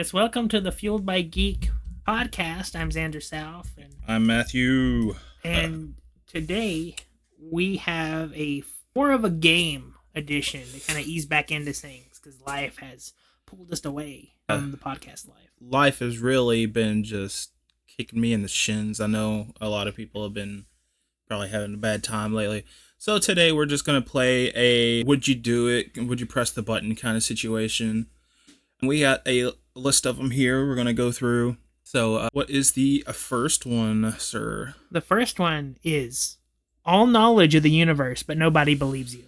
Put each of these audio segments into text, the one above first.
Yes, welcome to the Fueled by Geek Podcast. I'm Xander South, I'm Matthew. and today we have a more of a game edition to kind of ease back into things because life has pulled us away from the podcast life. Life has really been just kicking me in the shins. I know a lot of people have been probably having a bad time lately. So today we're just going to play a would you do it, would you press the button kind of situation. We got a list of them here we're going to go through. So what is the first one, sir? The first one is all knowledge of the universe, but nobody believes you.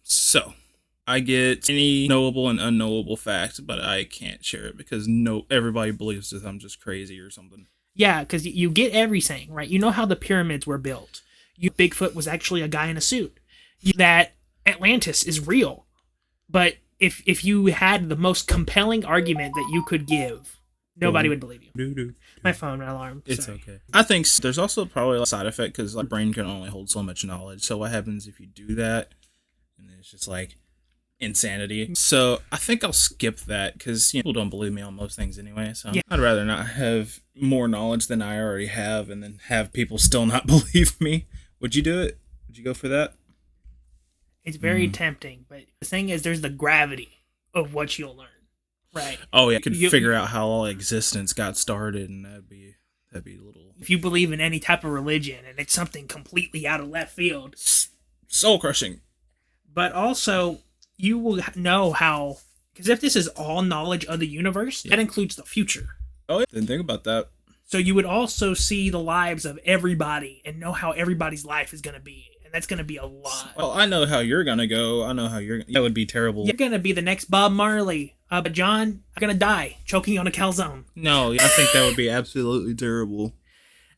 So I get any knowable and unknowable fact, but I can't share it because everybody believes that I'm just crazy or something. Yeah, because you get everything, right? You know how the pyramids were built. Bigfoot was actually a guy in a suit. That Atlantis is real. But if you had the most compelling argument that you could give, nobody would believe you. My phone alarm. It's Sorry. okay. I think there's also probably a side effect because our brain can only hold so much knowledge. So what happens if you do that? And it's just like insanity. So I think I'll skip that because people don't believe me on most things anyway. So yeah. I'd rather not have more knowledge than I already have and then have people still not believe me. Would you do it? Would you go for that? It's very tempting, but the thing is, there's the gravity of what you'll learn, right? Oh yeah, I could figure out how all existence got started, and that'd be a little. If you believe in any type of religion, and it's something completely out of left field, soul crushing. But also, you will know how, because if this is all knowledge of the universe, that includes the future. Oh, yeah. Didn't think about that. So you would also see the lives of everybody and know how everybody's life is going to be. And that's going to be a lot. Well, I know how you're going to go. I know how that would be terrible. You're going to be the next Bob Marley. But John, I'm going to die choking on a calzone. No, I think that would be absolutely terrible.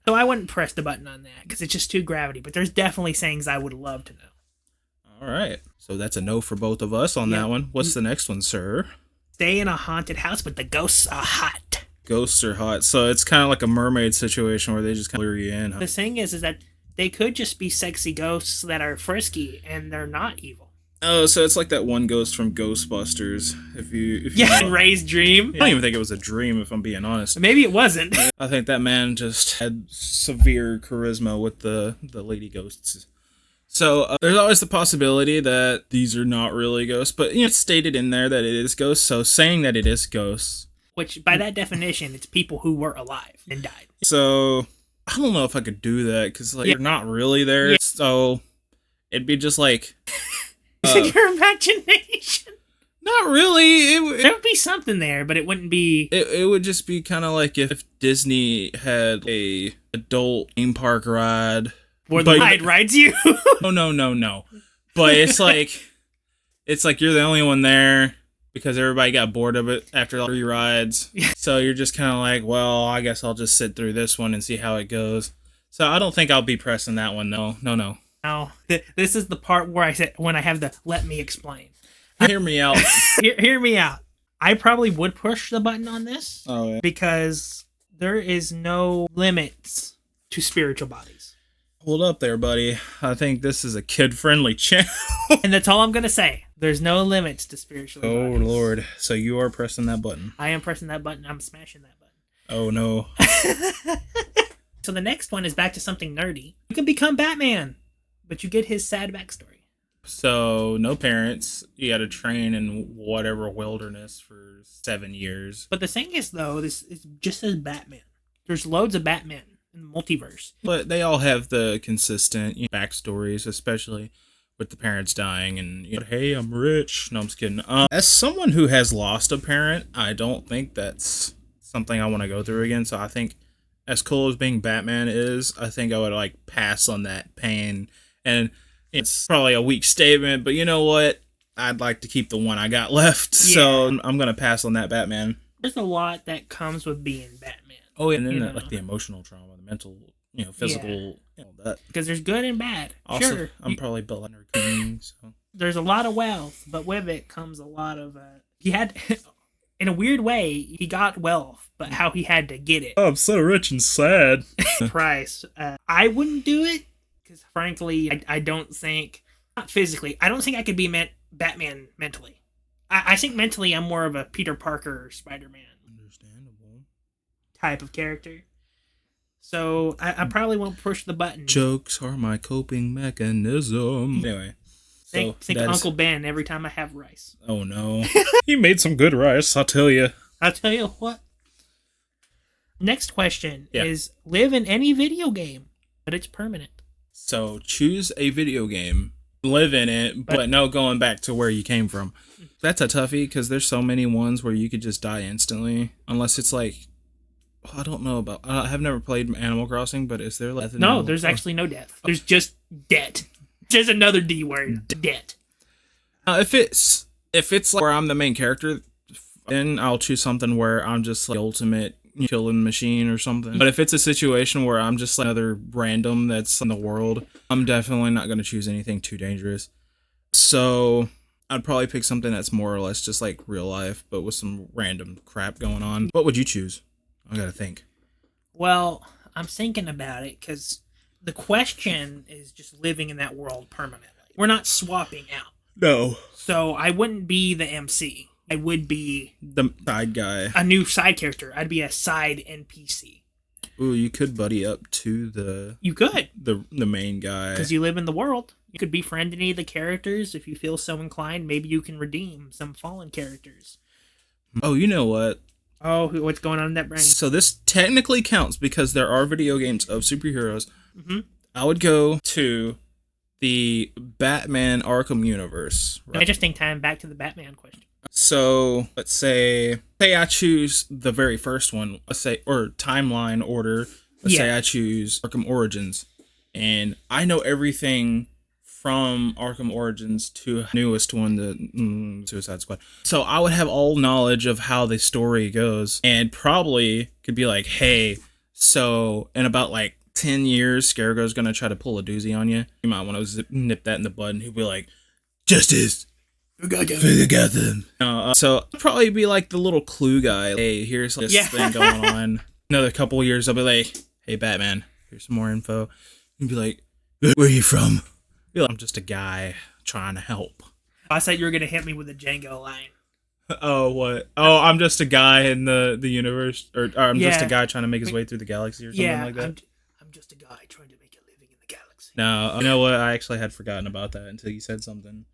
So I wouldn't press the button on that because it's just too gravity. But there's definitely things I would love to know. All right. So that's a no for both of us on that one. What's the next one, sir? Stay in a haunted house, but the ghosts are hot. Ghosts are hot. So it's kind of like a mermaid situation where they just kind of lure you in. Huh? The thing is that they could just be sexy ghosts that are frisky and they're not evil. Oh, so it's like that one ghost from Ghostbusters. If you know. Ray's dream. I don't even think it was a dream, if I'm being honest. Maybe it wasn't. I think that man just had severe charisma with the lady ghosts. So there's always the possibility that these are not really ghosts, but it's stated in there that it is ghosts. So saying that it is ghosts, which by that definition, it's people who were alive and died. So I don't know if I could do that because you're not really there. Yeah. So it'd be just like your imagination. Not really. There would be something there, but it wouldn't be. It would just be kind of like if Disney had a adult theme park ride. Where the ride rides you. No. But it's like you're the only one there because everybody got bored of it after 3 rides. So you're just kind of like, well, I guess I'll just sit through this one and see how it goes. So I don't think I'll be pressing that one. No. No, this is the part where I said when I have the let me explain. Hear me out. Hear me out. I probably would push the button on this because there is no limits to spiritual bodies. Hold up there, buddy. I think this is a kid-friendly channel. And that's all I'm going to say. There's no limits to spiritual bodies. Oh, Lord. So you are pressing that button. I am pressing that button. I'm smashing that button. Oh, no. So the next one is back to something nerdy. You can become Batman, but you get his sad backstory. So, no parents. You got to train in whatever wilderness for 7 years. But the thing is, though, this is just as Batman. There's loads of Batman in the multiverse. But they all have the consistent backstories, especially with the parents dying and, hey, I'm rich. No, I'm just kidding. As someone who has lost a parent, I don't think that's something I want to go through again. So I think as cool as being Batman is, I think I would pass on that pain. And it's probably a weak statement, but you know what? I'd like to keep the one I got left. Yeah. So I'm going to pass on that Batman. There's a lot that comes with being Batman. Oh, yeah, and then the emotional trauma, the mental, physical, that. Because there's good and bad. Also, sure. I'm probably Bill Leonard King, so. There's a lot of wealth, but with it comes a lot of, he had, in a weird way, he got wealth, but how he had to get it. Oh, I'm so rich and sad. Price. I wouldn't do it, because frankly, I don't think, not physically, I don't think I could be Batman mentally. I think mentally I'm more of a Peter Parker Spider-Man Understandable. type of character. So I probably won't push the button. Jokes are my coping mechanism. Anyway. Think of Uncle Ben every time I have rice. Oh no. He made some good rice, I'll tell you. I'll tell you what. Next question is live in any video game, but it's permanent. So choose a video game, live in it, but no going back to where you came from. That's a toughie because there's so many ones where you could just die instantly. Unless it's like, I don't know about, I have never played Animal Crossing, but is there like... No, there's actually no death. There's just debt. Just another D word, debt. If it's like where I'm the main character, then I'll choose something where I'm just like the ultimate killing machine or something. But if it's a situation where I'm just like another random that's in the world, I'm definitely not going to choose anything too dangerous. So I'd probably pick something that's more or less just like real life, but with some random crap going on. What would you choose? I gotta think. Well, I'm thinking about it because the question is just living in that world permanently. We're not swapping out. No. So I wouldn't be the MC. I would be the side guy. A new side character. I'd be a side NPC. Ooh, you could buddy up to the... You could. The main guy. Because you live in the world. You could befriend any of the characters if you feel so inclined. Maybe you can redeem some fallen characters. Oh, you know what? Oh, what's going on in that brain? So this technically counts because there are video games of superheroes. Mm-hmm. I would go to the Batman Arkham universe. Right? Interesting time. Back to the Batman question. So let's say I choose the very first one. Let's say, or timeline order. Let's say I choose Arkham Origins, and I know everything from Arkham Origins to newest one, the Suicide Squad. So I would have all knowledge of how the story goes, and probably could be like, hey, so in about like 10 years, Scarecrow's gonna try to pull a doozy on you. You might want to nip that in the bud, and he'll be like, justice. For Gotham. So I'll probably be like the little clue guy. Hey, here's this thing going on. Another couple years, I'll be like, hey, Batman, here's some more info. And be like, where are you from? Be like, I'm just a guy trying to help. I thought you were going to hit me with a Django line. Oh, what? Oh, I'm just a guy in the universe? Or I'm just a guy trying to make his way through the galaxy or something like that? I'm just a guy trying to make a living in the galaxy. No, you know what? I actually had forgotten about that until you said something.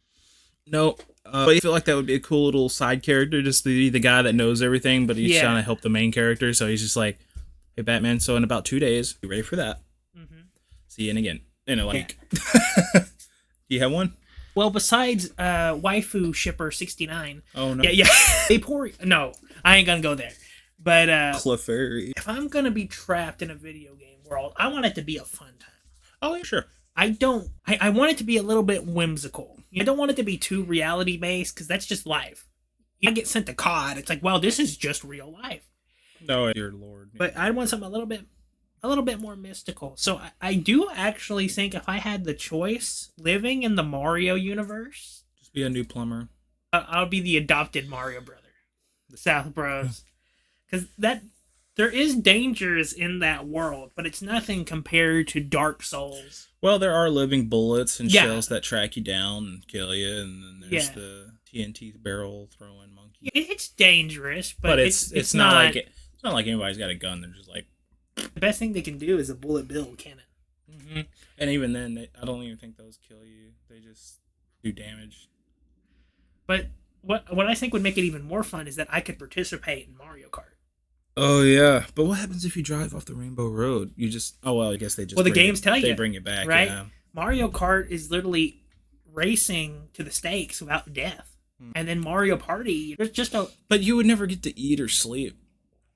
No, but I feel like that would be a cool little side character, just to be the guy that knows everything, but he's trying to help the main character, so he's just like, hey, Batman, so in about 2 days, be ready for that. Mm-hmm. See you in again. You know, like, do you have one? Well, besides Waifu Shipper 69. Oh, no. Yeah. No, I ain't gonna go there. But Clefairy. If I'm gonna be trapped in a video game world, I want it to be a fun time. Oh, yeah, sure. I want it to be a little bit whimsical. I don't want it to be too reality based because that's just life. You get sent to COD, it's like, well, this is just real life. No, dear Lord. But I want something a little bit more mystical. So I do actually think if I had the choice, living in the Mario universe, just be a new plumber. I'll be the adopted Mario brother, the South Bros, because there is dangers in that world, but it's nothing compared to Dark Souls. Well, there are living bullets and shells that track you down and kill you, and then there's the TNT barrel throwing monkey. It's dangerous, but it's not like anybody's got a gun. They're just like, the best thing they can do is a bullet bill cannon. Mm-hmm. And even then, I don't even think those kill you. They just do damage. But what I think would make it even more fun is that I could participate in Mario Kart. Oh, yeah. But what happens if you drive off the Rainbow Road? You just... Oh, well, I guess they just... Well, the games tell you. They bring it back, right? Yeah. Mario Kart is literally racing to the stakes without death. And then Mario Party, there's just a... But you would never get to eat or sleep.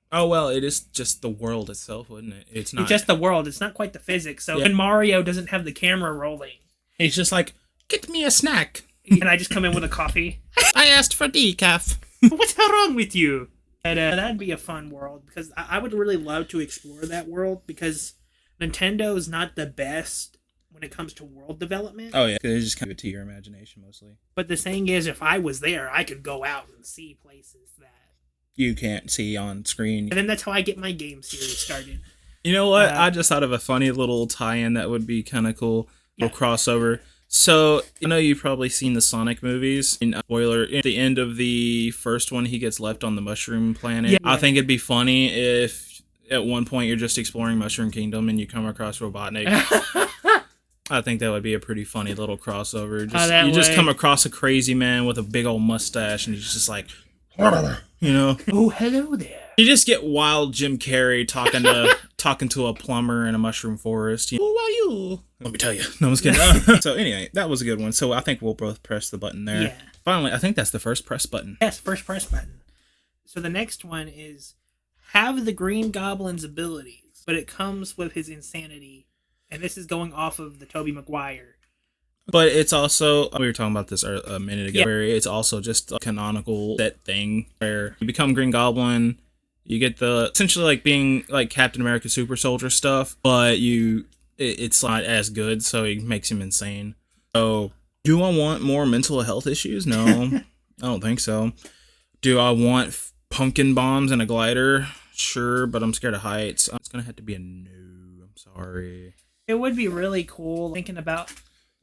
Oh, well, it is just the world itself, wouldn't it? It's not... It's just the world. It's not quite the physics. So when Mario doesn't have the camera rolling... He's just like, get me a snack. And I just come in with a coffee. I asked for decaf. What's wrong with you? And that'd be a fun world because I would really love to explore that world because Nintendo is not the best when it comes to world development. Oh, yeah. They just kind of to your imagination mostly. But the thing is, if I was there, I could go out and see places that you can't see on screen. And then that's how I get my game series started. You know what? I just thought of a funny little tie-in that would be kind of cool. Little crossover. So, you've probably seen the Sonic movies. Spoiler, at the end of the first one, he gets left on the Mushroom Planet. Yeah. I think it'd be funny if at one point you're just exploring Mushroom Kingdom and you come across Robotnik. I think that would be a pretty funny little crossover. Just come across a crazy man with a big old mustache and he's just like, Oh, hello there. You just get wild Jim Carrey talking to a plumber in a mushroom forest. Who are you? Let me tell you. No, I'm just kidding. So anyway, that was a good one. So I think we'll both press the button there. Yeah. Finally, I think that's the first press button. Yes, first press button. So the next one is have the Green Goblin's abilities, but it comes with his insanity. And this is going off of the Tobey Maguire. But it's also, we were talking about this a minute ago, where it's also just a canonical set thing where you become Green Goblin, you get the, essentially like being like Captain America Super Soldier stuff, but it's not as good, so it makes him insane. So, do I want more mental health issues? No, I don't think so. Do I want pumpkin bombs and a glider? Sure, but I'm scared of heights. It's going to have to be a no. I'm sorry. It would be really cool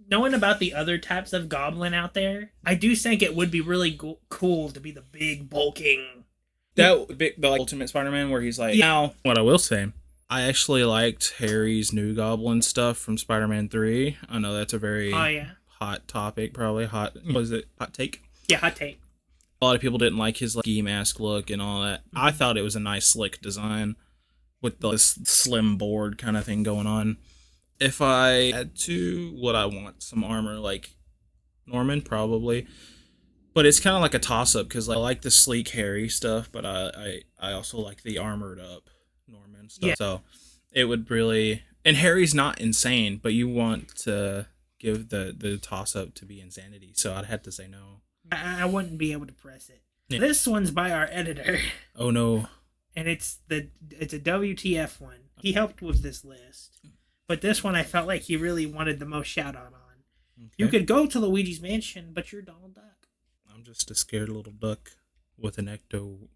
knowing about the other types of goblin out there. I do think it would be really cool to be the big bulking. The Ultimate Spider-Man where he's like, now, what I will say, I actually liked Harry's new Goblin stuff from Spider-Man 3. I know that's a very hot topic, probably hot take? Yeah, hot take. A lot of people didn't like his ski mask look and all that. I thought it was a nice slick design with this slim board kind of thing going on. If I had to, would I want some armor like Norman? Probably. But it's kind of like a toss-up because I like the sleek Harry stuff, but I also like the armored up Norman stuff. Yeah. So it would really... And Harry's not insane, but you want to give the toss-up to be insanity. So I'd have to say no. I wouldn't be able to press it. Yeah. This one's by our editor. Oh, no. And it's a WTF one. He helped with this list. But this one I felt like he really wanted the most shout out on. Okay. You could go to Luigi's Mansion, but you're Donald Duck. I'm just a scared little duck with an ecto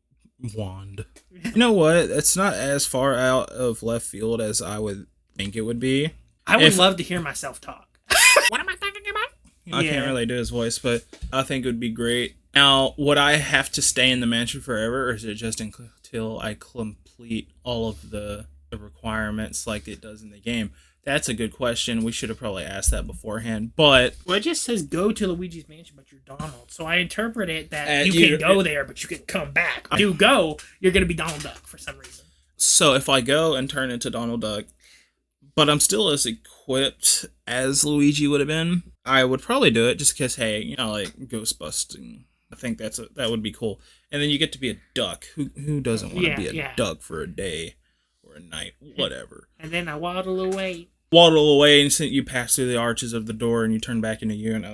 wand. You know what? It's not as far out of left field as I would think it would be. I would love to hear myself talk. What am I talking about? I can't really do his voice, but I think it would be great. Now, would I have to stay in the mansion forever, or is it just until I complete all of the requirements like it does in the game? That's a good question. We should have probably asked that beforehand, but... Well, it just says go to Luigi's Mansion, but you're Donald. So I interpret it that you can go there, but you can come back. If you go, you're going to be Donald Duck for some reason. So if I go and turn into Donald Duck, but I'm still as equipped as Luigi would have been, I would probably do it just because, hey, like ghost busting. I think that would be cool. And then you get to be a duck. Who doesn't want to be a duck for a day or a night, whatever. And then I waddle away. And you pass through the arches of the door and you turn back into you. And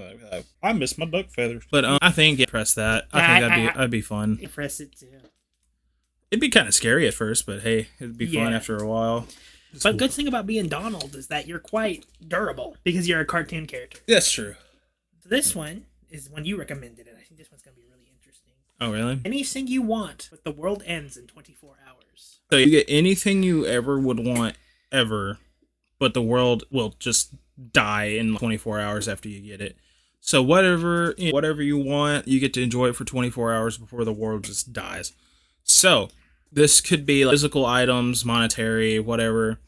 I miss my duck feathers. But I think press that. I think that'd be fun. Press it too. It'd be kind of scary at first, but hey, it'd be fun after a while. But good thing about being Donald is that you're quite durable because you're a cartoon character. That's true. So this one is one you recommended, and I think this one's going to be really interesting. Oh, really? Anything you want, but the world ends in 24 hours. So you get anything you ever would want, ever, but the world will just die in 24 hours after you get it. So whatever you want, you get to enjoy it for 24 hours before the world just dies. So this could be like physical items, monetary, whatever.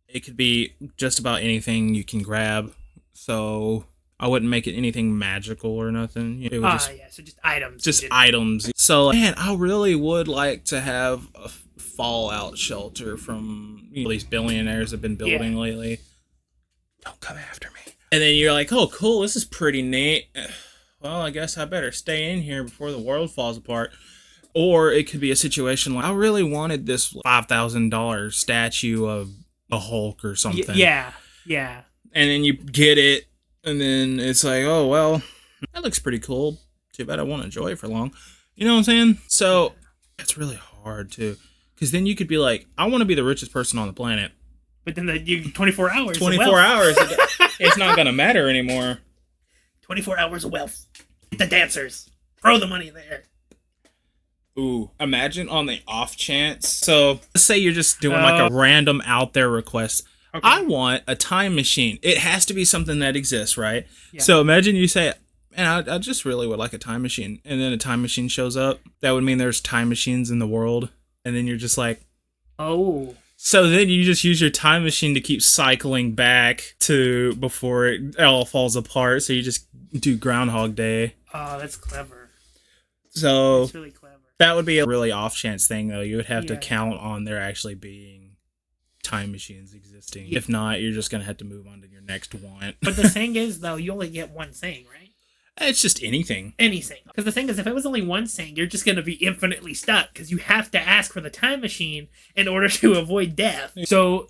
It could be just about anything you can grab. So I wouldn't make it anything magical or nothing. It would so just items. Just items. So, man, I really would like to have a fallout shelter from these billionaires have been building lately. Don't come after me. And then you're like, oh, cool, this is pretty neat. Well, I guess I better stay in here before the world falls apart. Or it could be a situation like, I really wanted this $5,000 statue of a Hulk or something. Yeah. And then you get it, and then it's like, oh, well, that looks pretty cool. Too bad I won't enjoy it for long. You know what I'm saying? So it's really hard, too. Because then you could be like, I want to be the richest person on the planet. But then 24 hours 24 hours, it's not going to matter anymore. 24 hours of wealth. Get the dancers. Throw the money there. Ooh, imagine on the off chance. So let's say you're just doing like a random out there request. Okay. I want a time machine. It has to be something that exists, right? Yeah. So imagine you say, man, I just really would like a time machine. And then a time machine shows up. That would mean there's time machines in the world. And then you're just like, oh. So then you just use your time machine to keep cycling back to before it all falls apart. So you just do Groundhog Day. Oh, that's clever. So That's really clever. that would be a really off chance thing, though. You would have to count on there actually being time machines existing. Yeah. If not, you're just going to have to move on to your next want. But the thing is, though, you only get one thing, right? It's just anything. Anything. Because the thing is, if it was only one thing, you're just going to be infinitely stuck because you have to ask for the time machine in order to avoid death. So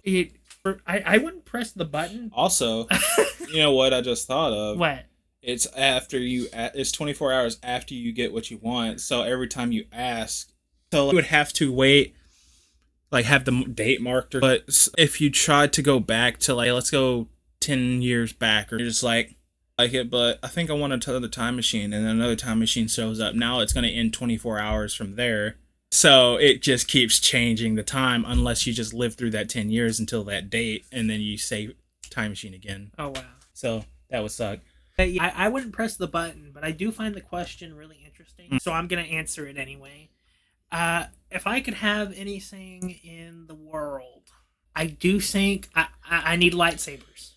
I wouldn't press the button. Also, you know what I just thought of? What? It's it's 24 hours after you get what you want. So every time you ask, so you would have to wait, like have the date marked. But if you tried to go back to like, let's go 10 years back, or you're just like it, but I think I want another time machine, and then another time machine shows up. Now it's going to end 24 hours from there. So it just keeps changing the time unless you just live through that 10 years until that date, and then you say time machine again. Oh, wow. So that would suck. I wouldn't press the button, but I do find the question really interesting, so I'm going to answer it anyway. If I could have anything in the world, I do think I need lightsabers.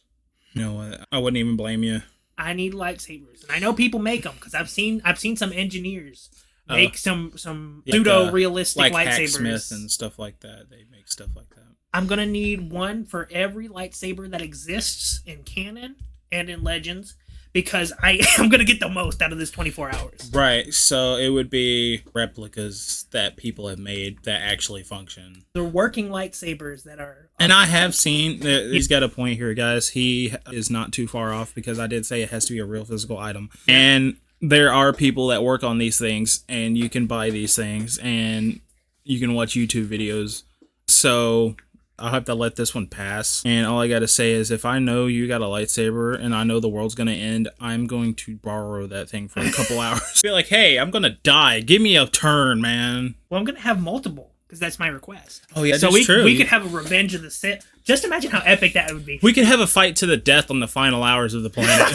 You know what? I wouldn't even blame you. I need lightsabers, and I know people make them because I've seen some engineers make some pseudo realistic like lightsabers. Hacksmith and stuff like that. They make stuff like that. I'm gonna need one for every lightsaber that exists in canon and in Legends because I am gonna get the most out of this 24 hours. Right. So it would be replicas that people have made that actually function. They're working lightsabers that are. And I have seen, he's got a point here, guys. He is not too far off because I did say it has to be a real physical item. And there are people that work on these things, and you can buy these things, and you can watch YouTube videos. So I'll have to let this one pass. And all I got to say is if I know you got a lightsaber and I know the world's going to end, I'm going to borrow that thing for a couple hours. Be like, hey, I'm going to die. Give me a turn, man. Well, I'm going to have multiple. Because that's my request. Oh, yeah, so that's true. We could have a Revenge of the Sith. Just imagine how epic that would be. We could have a fight to the death on the final hours of the planet.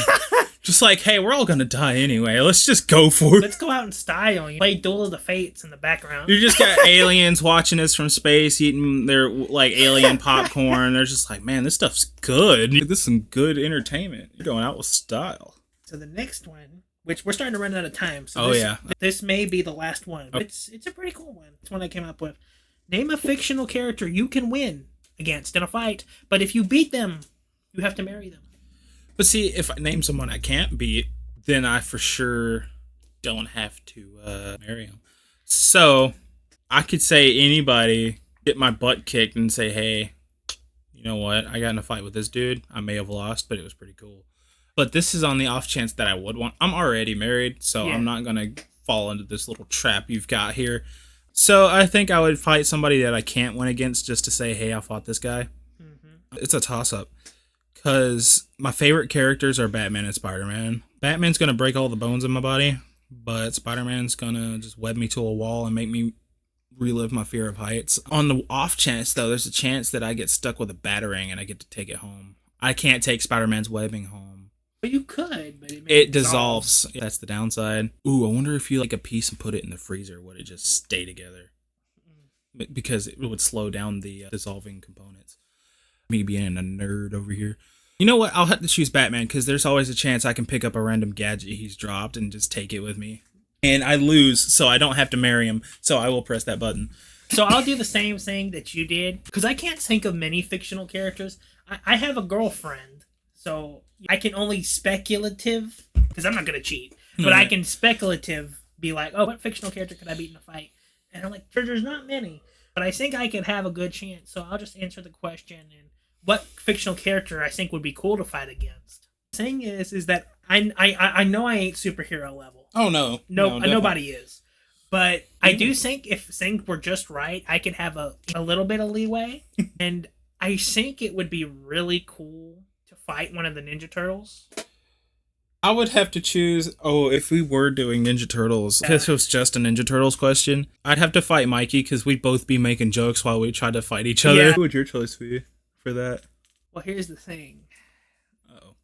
Just like, hey, we're all going to die anyway. Let's just go for it. Let's go out in style. You play Duel of the Fates in the background. You just got aliens watching us from space, eating their like alien popcorn. They're just like, man, this stuff's good. This is some good entertainment. You're going out with style. So the next one, which we're starting to run out of time. So this may be the last one. But it's a pretty cool one. It's one I came up with. Name a fictional character you can win against in a fight, but if you beat them, you have to marry them. But see, if I name someone I can't beat, then I for sure don't have to marry him. So I could say anybody, get my butt kicked and say, hey, you know what? I got in a fight with this dude. I may have lost, but it was pretty cool. But this is on the off chance that I would want. I'm already married, so I'm not going to fall into this little trap you've got here. So I think I would fight somebody that I can't win against just to say, hey, I fought this guy. Mm-hmm. It's a toss-up. Because my favorite characters are Batman and Spider-Man. Batman's going to break all the bones in my body, but Spider-Man's going to just web me to a wall and make me relive my fear of heights. On the off chance, though, there's a chance that I get stuck with a Batarang and I get to take it home. I can't take Spider-Man's webbing home. But you could, but it dissolves. That's the downside. Ooh, I wonder if you like a piece and put it in the freezer, would it just stay together? Because it would slow down the dissolving components. Me being a nerd over here. You know what? I'll have to choose Batman because there's always a chance I can pick up a random gadget he's dropped and just take it with me. And I lose, so I don't have to marry him. So I will press that button. So I'll do the same thing that you did because I can't think of many fictional characters. I have a girlfriend, so I can only speculative, because I'm not going to cheat, but I can speculative be like, oh, what fictional character could I beat in a fight? And I'm like, there's not many, but I think I could have a good chance, so I'll just answer the question and what fictional character I think would be cool to fight against. The thing is that I know I ain't superhero level. Oh, no. Nobody is. But I do think if things were just right, I could have a little bit of leeway, and I think it would be really cool to fight one of the Ninja Turtles. I would have to choose, if we were doing Ninja Turtles, if this was just a Ninja Turtles question, I'd have to fight Mikey because we'd both be making jokes while we tried to fight each other. Yeah. Who would your choice be for that? Well, here's the thing. Uh-oh.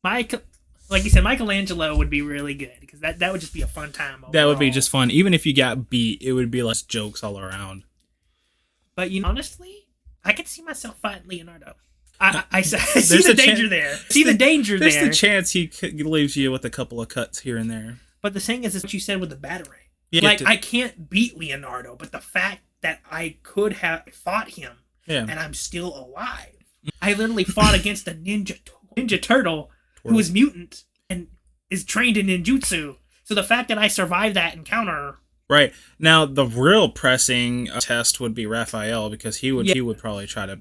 Like you said, Michelangelo would be really good because that would just be a fun time. Overall. That would be just fun. Even if you got beat, it would be less jokes all around. But honestly, I could see myself fighting Leonardo. I see the danger there. See the danger there. There's the chance he leaves you with a couple of cuts here and there. But the thing is what you said with the batarang. Yeah, like, I can't beat Leonardo, but the fact that I could have fought him and I'm still alive. I literally fought against a ninja turtle who is mutant and is trained in ninjutsu. So the fact that I survived that encounter... Right. Now, the real pressing test would be Raphael, because he would probably try to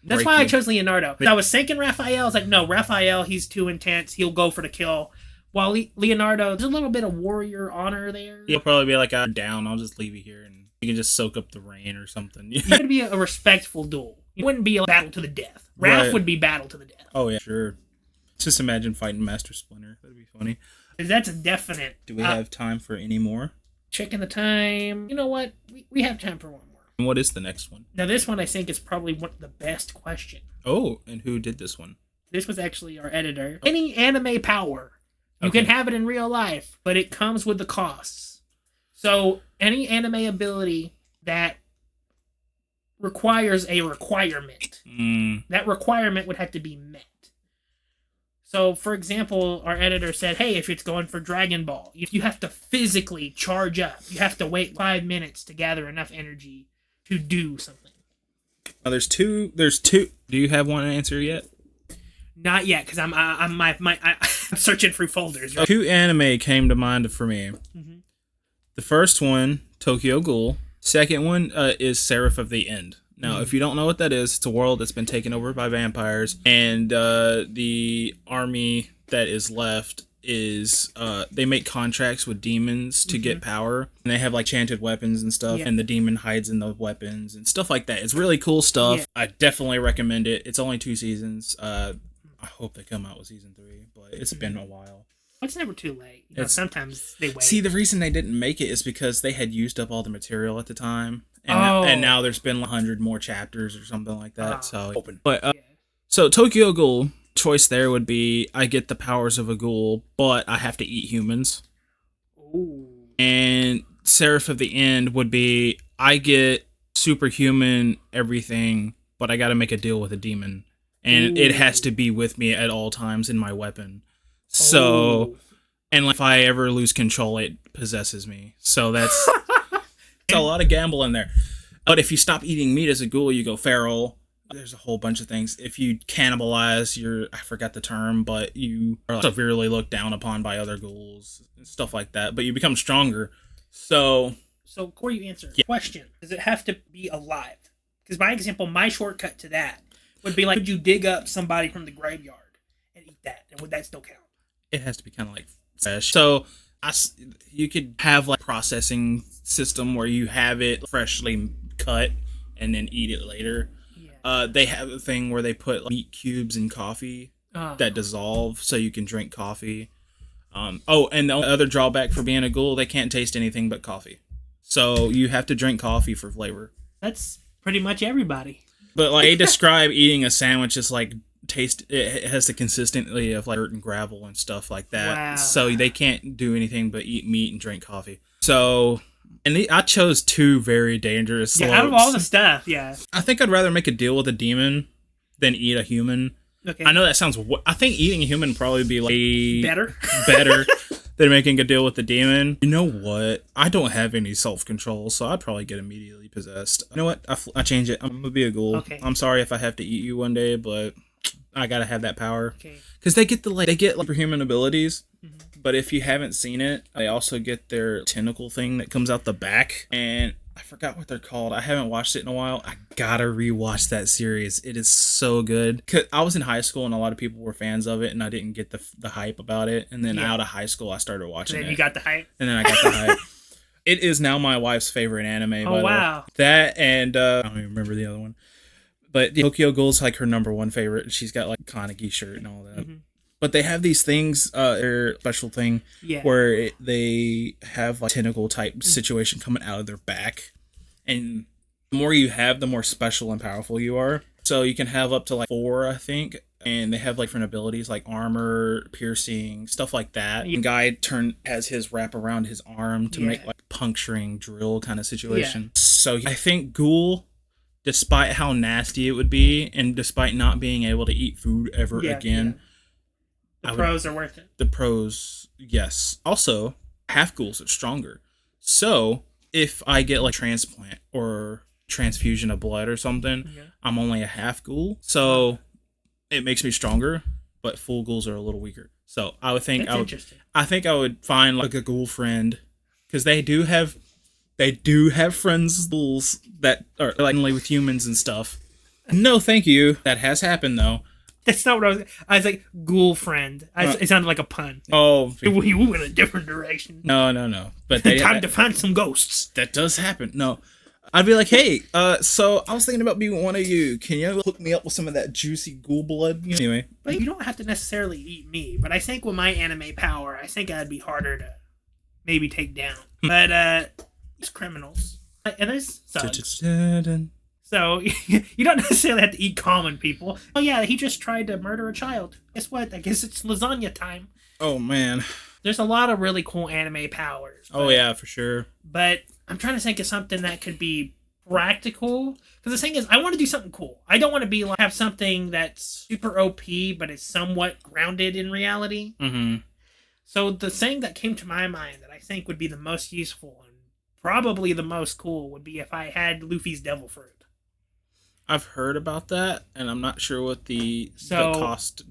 That's why I chose Leonardo. I was thinking Raphael. I was like, no, Raphael, he's too intense. He'll go for the kill. While Leonardo, there's a little bit of warrior honor there. He'll probably be like, I'm down. I'll just leave you here, and you can just soak up the rain or something. It would be a respectful duel. It wouldn't be a battle to the death. Raph would be battle to the death. Oh, yeah, sure. Just imagine fighting Master Splinter. That'd be funny. That's a definite. Do we have time for any more? Checking the time. You know what? We have time for one more. And what is the next one? Now, this one I think is probably the best question. Oh, and who did this one? This was actually our editor. Any anime power. You can have it in real life, but it comes with the costs. So, any anime ability that requires a requirement, that requirement would have to be met. So, for example, our editor said, hey, if it's going for Dragon Ball, you have to physically charge up. You have to wait 5 minutes to gather enough energy to do something. Now, there's two. Do you have one answer yet? Not yet, because I'm searching through folders. Right? 2 anime came to mind for me. Mm-hmm. The first one, Tokyo Ghoul. Second one is Seraph of the End. Now, if you don't know what that is, it's a world that's been taken over by vampires, and the army that is left is they make contracts with demons to get power, and they have like enchanted weapons and stuff, and the demon hides in the weapons and stuff like that. It's really cool stuff. I definitely recommend it. It's only 2 seasons. I hope they come out with season 3, but it's been a while. It's never too late. Sometimes they wait. See, the reason they didn't make it is because they had used up all the material at the time. And now there's been 100 more chapters or something like that. So open. But so Tokyo Ghoul, choice there would be I get the powers of a ghoul, but I have to eat humans. Ooh. And Seraph of the End would be I get superhuman everything, but I got to make a deal with a demon, and it has to be with me at all times in my weapon. So, and if I ever lose control, it possesses me. So that's a lot of gamble in there. But if you stop eating meat as a ghoul, you go feral. There's a whole bunch of things. If you cannibalize, I forgot the term, but you are severely looked down upon by other ghouls and stuff like that. But you become stronger. So Corey, you answer. Yeah. Question: does it have to be alive? Because my example, my shortcut to that would be like, could you dig up somebody from the graveyard and eat that, and would that still count? It has to be kind of like fresh. So you could have like processing system where you have it freshly cut and then eat it later. Yeah. They have a thing where they put like, meat cubes in coffee that dissolve so you can drink coffee. And the other drawback for being a ghoul, they can't taste anything but coffee. So you have to drink coffee for flavor. That's pretty much everybody. But like they describe eating a sandwich as like it has the consistency of like dirt and gravel and stuff like that. Wow. So they can't do anything but eat meat and drink coffee. So, I chose 2 very dangerous slopes. Out of all the stuff, I think I'd rather make a deal with a demon than eat a human. Okay. I know that sounds... I think eating a human would probably be like... Better than making a deal with the demon. You know what? I don't have any self-control, so I'd probably get immediately possessed. You know what? I change it. I'm going to be a ghoul. Okay. I'm sorry if I have to eat you one day, but... I gotta have that power. Okay. Because they get superhuman abilities, but if you haven't seen it, they also get their tentacle thing that comes out the back, and I forgot what they're called. I haven't watched it in a while. I gotta rewatch that series. It is so good. 'Cause I was in high school and a lot of people were fans of it, and I didn't get the hype about it. And then out of high school, I started watching it. And then you got the hype. And then I got the hype. It is now my wife's favorite anime. Oh, wow. That and I don't even remember the other one. But Tokyo Ghoul's like her number 1 favorite. She's got like Kaneki shirt and all that. But they have these things, their special thing, where they have like tentacle type situation coming out of their back. And the more you have, the more special and powerful you are. So you can have up to like 4, I think. And they have like different abilities like armor, piercing, stuff like that. And guy has his wrap around his arm to make like puncturing drill kind of situation. So I think Ghoul, despite how nasty it would be, and despite not being able to eat food ever again, the pros are worth it. The pros, yes. Also, half ghouls are stronger. So if I get like transplant or transfusion of blood or something, I'm only a half ghoul. So it makes me stronger, but full ghouls are a little weaker. So I would think I think I would find like a ghoul friend, because they do have friends ghouls that are like only with humans and stuff. No, thank you. That has happened though. That's not what I was like, ghoul friend. It sounded like a pun. Oh, we went a different direction. No. But time to find some ghosts. That does happen. No. I'd be like, hey, so I was thinking about being one of you. Can you hook me up with some of that juicy ghoul blood? Anyway. But you don't have to necessarily eat me. But I think with my anime power, I think I'd be harder to maybe take down. But it's criminals. And there's thugs. So you don't necessarily have to eat common people. Oh yeah, he just tried to murder a child. Guess what? I guess it's lasagna time. Oh man. There's a lot of really cool anime powers. Oh yeah, for sure. But I'm trying to think of something that could be practical. Because the thing is, I want to do something cool. I don't want to be like have something that's super OP, but is somewhat grounded in reality. Mm-hmm. So the thing that came to my mind that I think would be the most useful and probably the most cool would be if I had Luffy's Devil Fruit. I've heard about that, and I'm not sure what the cost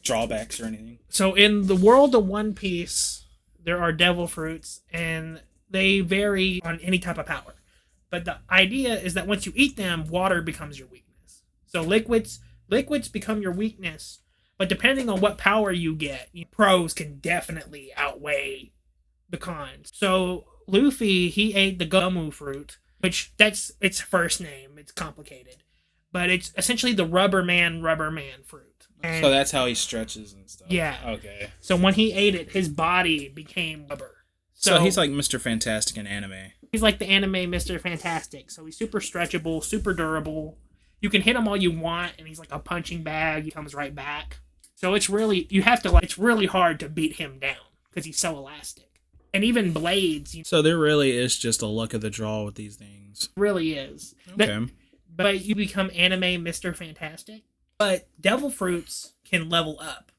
drawbacks or anything. So in the world of One Piece, there are devil fruits, and they vary on any type of power. But the idea is that once you eat them, water becomes your weakness. So liquids become your weakness, but depending on what power you get, pros can definitely outweigh the cons. So Luffy, he ate the Gomu fruit, which that's its first name. It's complicated, but it's essentially the rubber man fruit. And so that's how he stretches and stuff. Yeah. Okay. So when he ate it, his body became rubber. So he's like Mr. Fantastic in anime. He's like the anime Mr. Fantastic. So he's super stretchable, super durable. You can hit him all you want, and he's like a punching bag. He comes right back. So it's really it's really hard to beat him down because he's so elastic. And even blades. So there really is just a luck of the draw with these things. Really is. Okay. But you become anime Mr. Fantastic. But devil fruits can level up.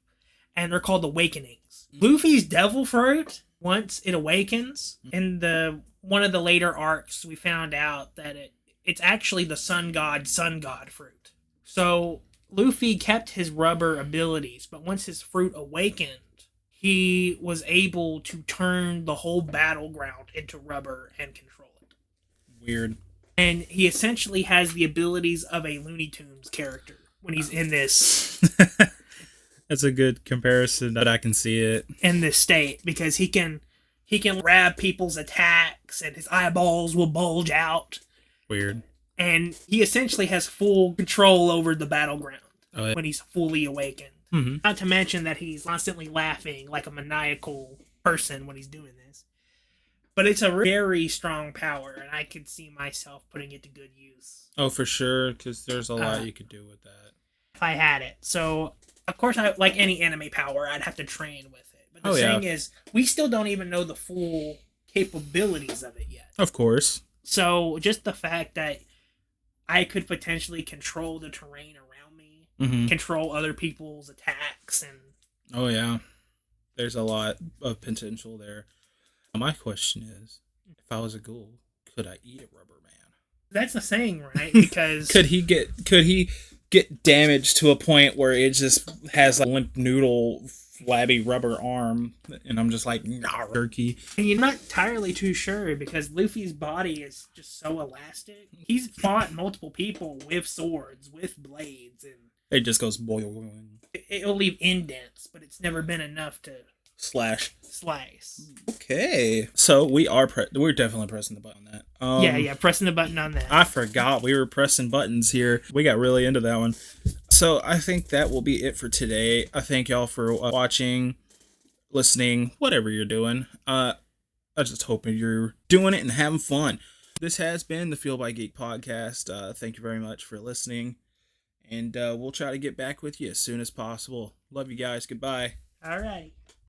And they're called awakenings. Luffy's devil fruit, once it awakens, in one of the later arcs, we found out that it's actually the sun god fruit. So Luffy kept his rubber abilities, but once his fruit awakened, he was able to turn the whole battleground into rubber and control it. Weird. And he essentially has the abilities of a Looney Tunes character when he's in this. That's a good comparison that I can see it. In this state, because he can grab people's attacks and his eyeballs will bulge out. Weird. And he essentially has full control over the battleground when he's fully awakened. Mm-hmm. Not to mention that he's constantly laughing like a maniacal person when he's doing this. But it's a very strong power, and I could see myself putting it to good use. Oh, for sure, because there's a lot you could do with that. If I had it. So, of course, like any anime power, I'd have to train with it. But the thing is, we still don't even know the full capabilities of it yet. Of course. So, just the fact that I could potentially control the terrain around me, control other people's attacks, and... Oh, yeah. There's a lot of potential there. My question is, if I was a ghoul, could I eat a rubber man? That's the thing, right? Because... could he get damaged to a point where it just has a limp noodle, flabby rubber arm, and I'm just like, nah, turkey. And you're not entirely too sure, because Luffy's body is just so elastic. He's fought multiple people with swords, with blades, and... It just goes boing. It'll leave indents, but it's never been enough to... Slice. Okay. So we're definitely pressing the button on that. Yeah, pressing the button on that. I forgot we were pressing buttons here. We got really into that one. So I think that will be it for today. I thank y'all for watching, listening, whatever you're doing. I just hope you're doing it and having fun. This has been the Feel by Geek podcast. Thank you very much for listening. And we'll try to get back with you as soon as possible. Love you guys. Goodbye. All right.